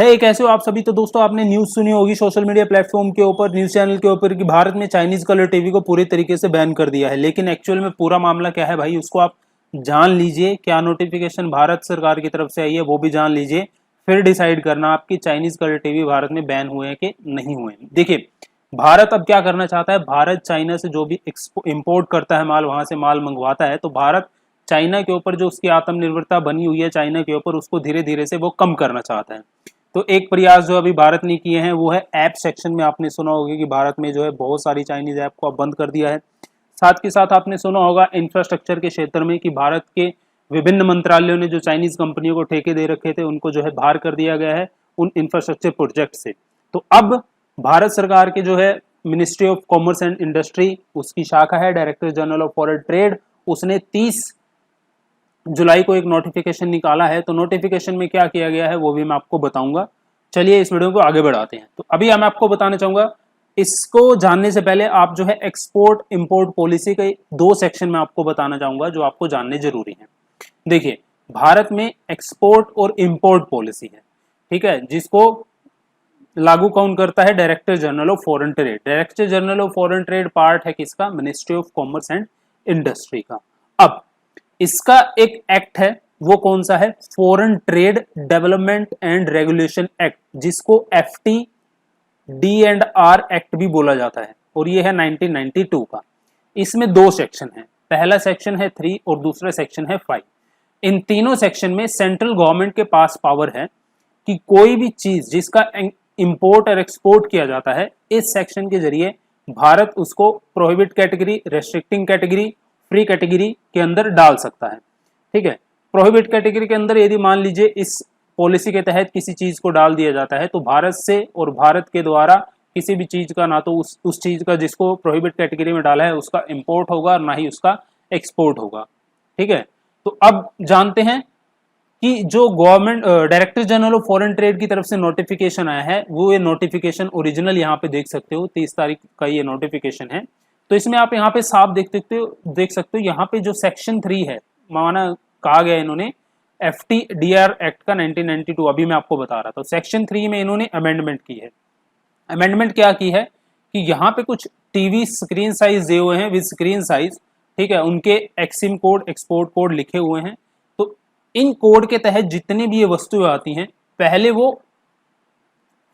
है। कैसे हो आप सभी। तो दोस्तों आपने न्यूज सुनी होगी सोशल मीडिया प्लेटफॉर्म के ऊपर, न्यूज चैनल के ऊपर कि भारत में चाइनीज कलर टीवी को पूरी तरीके से बैन कर दिया है। लेकिन एक्चुअल में पूरा मामला क्या है भाई, उसको आप जान लीजिए। क्या नोटिफिकेशन भारत सरकार की तरफ से आई है वो भी जान लीजिए, फिर डिसाइड करना आपकी चाइनीज कलर टीवी भारत में बैन हुए हैं कि नहीं हुए हैं। देखिए भारत अब क्या करना चाहता है, भारत चाइना से जो भी इंपोर्ट करता है माल, वहां से माल मंगवाता है, तो भारत चाइना के ऊपर जो उसकी आत्मनिर्भरता बनी हुई है चाइना के ऊपर, उसको धीरे धीरे से वो कम करना चाहता है। तो एक प्रयास जो अभी भारत ने किए हैं वो है ऐप सेक्शन में। आपने सुना होगा कि भारत में जो है बहुत सारी चाइनीज ऐप को अब बंद कर दिया है। साथ के साथ आपने सुना होगा इंफ्रास्ट्रक्चर के क्षेत्र में कि भारत के विभिन्न मंत्रालयों ने जो चाइनीज कंपनियों को ठेके दे रखे थे उनको जो है बाहर कर दिया गया है उन इंफ्रास्ट्रक्चर प्रोजेक्ट से। तो अब भारत सरकार के जो है ministry of commerce and industry, उसकी शाखा है director general of foreign trade, उसने 30 जुलाई को एक नोटिफिकेशन निकाला है। तो नोटिफिकेशन में क्या किया गया है वो भी मैं आपको बताऊंगा। चलिए इस वीडियो को आगे बढ़ाते हैं। तो अभी मैं आपको बताना चाहूंगा, इसको जानने से पहले आप जो है एक्सपोर्ट इंपोर्ट पॉलिसी के 2 सेक्शन में आपको बताना चाहूंगा जो आपको जानने जरूरी है। देखिए भारत में एक्सपोर्ट और इंपोर्ट पॉलिसी है, ठीक है, जिसको लागू कौन करता है, director general of foreign trade. Director general of foreign trade part है किसका, ministry of commerce and industry का। अब इसका एक एक्ट है, वो कौन सा है, foreign trade development and regulation act, जिसको एफटी D&R एक्ट भी बोला जाता है, और ये है 1992 का। इसमें 2 सेक्शन है, पहला सेक्शन है 3 और दूसरा सेक्शन है 5। इन तीनों सेक्शन में सेंट्रल गवर्नमेंट के पास पावर है कि कोई भी चीज जिसका इंपोर्ट और एक्सपोर्ट किया जाता है, इस सेक्शन के जरिए भारत उसको prohibit category, restricting category, free category के अंदर डाल सकता है। ठीक है, प्रोहिबिट कैटेगरी के अंदर यदि मान लीजिए इस पॉलिसी के तहत किसी चीज को डाल दिया जाता है तो भारत से और भारत के द्वारा किसी भी चीज का, ना तो उस चीज का जिसको प्रोहिबिट कैटेगरी में डाला है उसका इंपोर्ट होगा, ना ही उसका एक्सपोर्ट होगा। ठीक है, तो अब जानते हैं कि जो government director general of foreign trade की तरफ से नोटिफिकेशन आया है, वो ये नोटिफिकेशन ओरिजिनल यहाँ पे देख सकते हो, 30 तारीख का ये नोटिफिकेशन है। तो इसमें आप यहाँ पे साफ देख सकते हो यहाँ पे जो सेक्शन 3 है, माना कहा गया इन्होंने FTDR एक्ट का 1992, अभी मैं आपको बता रहा था। सेक्शन 3 में इन्होंने अमेंडमेंट की है। अमेंडमेंट क्या की है कि यहाँ पे कुछ टीवी स्क्रीन साइज दिए हुए हैं, विद स्क्रीन साइज, ठीक है, उनके एक्सिम कोड, एक्सपोर्ट कोड लिखे हुए हैं। तो इन कोड के तहत जितनी भी ये वस्तुएं आती हैं, पहले वो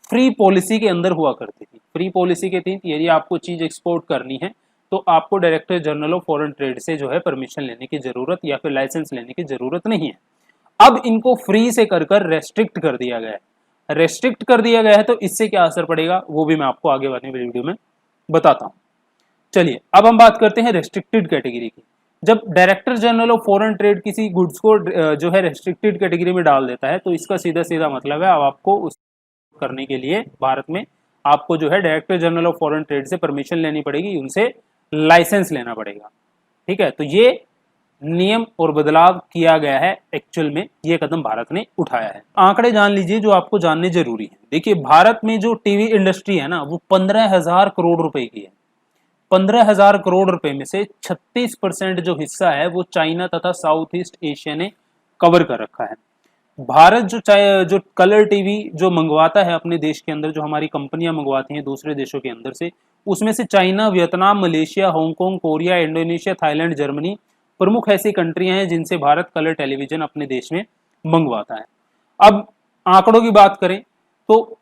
फ्री पॉलिसी के अंदर हुआ करती थी। फ्री पॉलिसी के तहत यदि आपको चीज एक्सपोर्ट करनी है तो आपको director general of foreign trade से जो है परमिशन लेने की जरूरत या फिर लाइसेंस लेने की जरूरत नहीं है। अब इनको फ्री से कर रेस्ट्रिक्ट कर दिया गया है। रेस्ट्रिक्ट कर दिया गया है तो इससे क्या असर पड़ेगा वो भी मैं आपको आगे वाली वीडियो में बताता हूं। चलिए अब हम बात करते हैं रेस्ट्रिक्टेड कैटेगरी की। जब director general of foreign trade किसी गुड्स को जो है रेस्ट्रिक्टेड कैटेगरी में डाल देता है तो इसका सीधा सीधा मतलब है अब आपको उस करने के लिए भारत में आपको जो है director general of foreign trade से परमिशन लेनी पड़ेगी, उनसे लाइसेंस लेना पड़ेगा। ठीक है, तो ये नियम और बदलाव किया गया है, एक्चुअल में ये कदम भारत ने उठाया है। आंकड़े जान लीजिए जो आपको जानने जरूरी है। देखिए भारत में जो टीवी इंडस्ट्री है ना वो 15,000 करोड़ रुपए की है। 15,000 करोड़ रुपए में से 36% जो हिस्सा है वो चाइना तथा साउथ ईस्ट एशिया ने कवर कर रखा है। भारत जो कलर टीवी जो मंगवाता है अपने देश के अंदर, जो हमारी कंपनियां मंगवाती हैं दूसरे देशों के अंदर से, उसमें से China, Vietnam, Malaysia, Hong Kong, Korea, Indonesia, Thailand, Germany प्रमुख ऐसी कंट्रियां हैं जिनसे भारत कलर टेलीविजन अपने देश में मंगवाता है। अब आंकड़ों की बात करें तो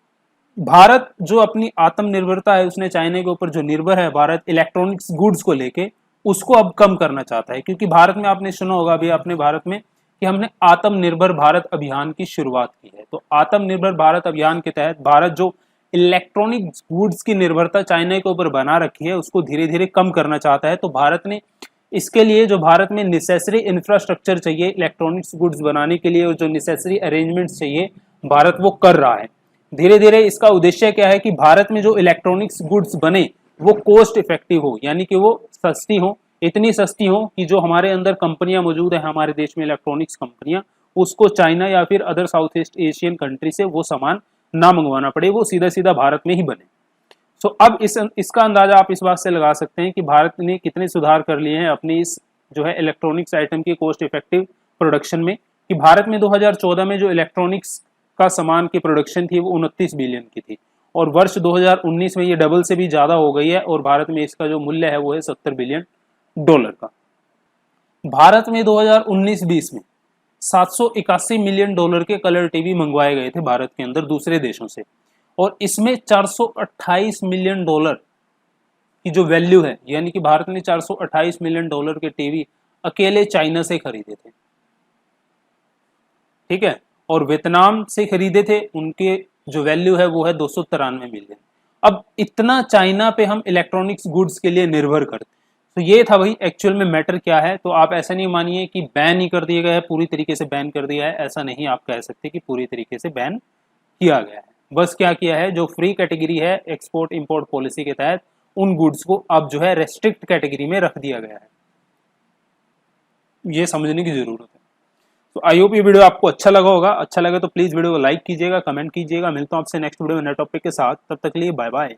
भारत जो अपनी आत्मनिर्भरता है उसने चाइना के ऊपर जो निर्भर है भारत इलेक्ट्रॉनिक्स गुड्स को लेके, उसको अब कम करना चाहता है। क्योंकि भारत में आपने सुना होगा अभी अपने भारत में कि हमने आत्मनिर्भर भारत अभियान की शुरुआत की है। तो आत्मनिर्भर भारत अभियान के तहत भारत जो इलेक्ट्रॉनिक गुड्स की निर्भरता चाइना के ऊपर बना रखी है उसको धीरे धीरे कम करना चाहता है। तो भारत ने इसके लिए जो भारत में नेसेसरी इंफ्रास्ट्रक्चर चाहिए इलेक्ट्रॉनिक्स गुड्स बनाने के लिए और जो नेसेसरी अरेंजमेंट्स चाहिए भारत वो कर रहा है धीरे धीरे। इसका उद्देश्य क्या है कि भारत में जो इलेक्ट्रॉनिक्स गुड्स बने वो कोस्ट इफेक्टिव हो, यानी कि वो सस्ती हो, इतनी सस्ती हो कि जो हमारे अंदर कंपनियां मौजूद है हमारे देश में इलेक्ट्रॉनिक्स कंपनियां, उसको चाइना या फिर other south east Asian country से वो सामान ना मंगवाना पड़े, वो सीधा सीधा भारत में ही बने। सो अब इसका अंदाजा आप इस बात से लगा सकते हैं कि भारत ने कितने सुधार कर लिए हैं अपनी इस जो है इलेक्ट्रॉनिक्स आइटम की कोस्ट इफेक्टिव प्रोडक्शन में। कि भारत में 2014 में जो इलेक्ट्रॉनिक्स का सामान की प्रोडक्शन थी वो 29 बिलियन की थी, और वर्ष 2019 में ये डबल से भी ज़्यादा हो गई है, और भारत में इसका जो मूल्य है वो है $70 बिलियन का। भारत में 2019-20 में $781 मिलियन के कलर टीवी मंगवाए गए थे भारत के अंदर दूसरे देशों से, और इसमें $428 मिलियन की जो वैल्यू है, यानी कि भारत ने $428 मिलियन के टीवी अकेले चाइना से खरीदे थे, ठीक है, और वियतनाम से खरीदे थे, उनके जो वैल्यू है वो है 293 मिलियन। अब इतना चाइना पे हम इलेक्ट्रॉनिक्स गुड्स के लिए निर्भर करते, तो ये था भाई एक्चुअल में मैटर क्या है। तो आप ऐसा नहीं मानिए कि बैन ही कर दिया गया है, पूरी तरीके से बैन कर दिया है, ऐसा नहीं आप कह सकते कि पूरी तरीके से बैन किया गया है। बस क्या किया है, जो फ्री कैटेगरी है एक्सपोर्ट इंपोर्ट पॉलिसी के तहत, उन गुड्स को अब जो है रेस्ट्रिक्ट कैटेगरी में रख दिया गया है, ये समझने की जरूरत है। तो आई होप ये वीडियो आपको अच्छा लगा होगा, अच्छा लगे तो प्लीज वीडियो को लाइक कीजिएगा, कमेंट कीजिएगा। मिलता हूं आपसे नेक्स्ट वीडियो में नए टॉपिक के साथ, तब तक के लिए बाय बाय।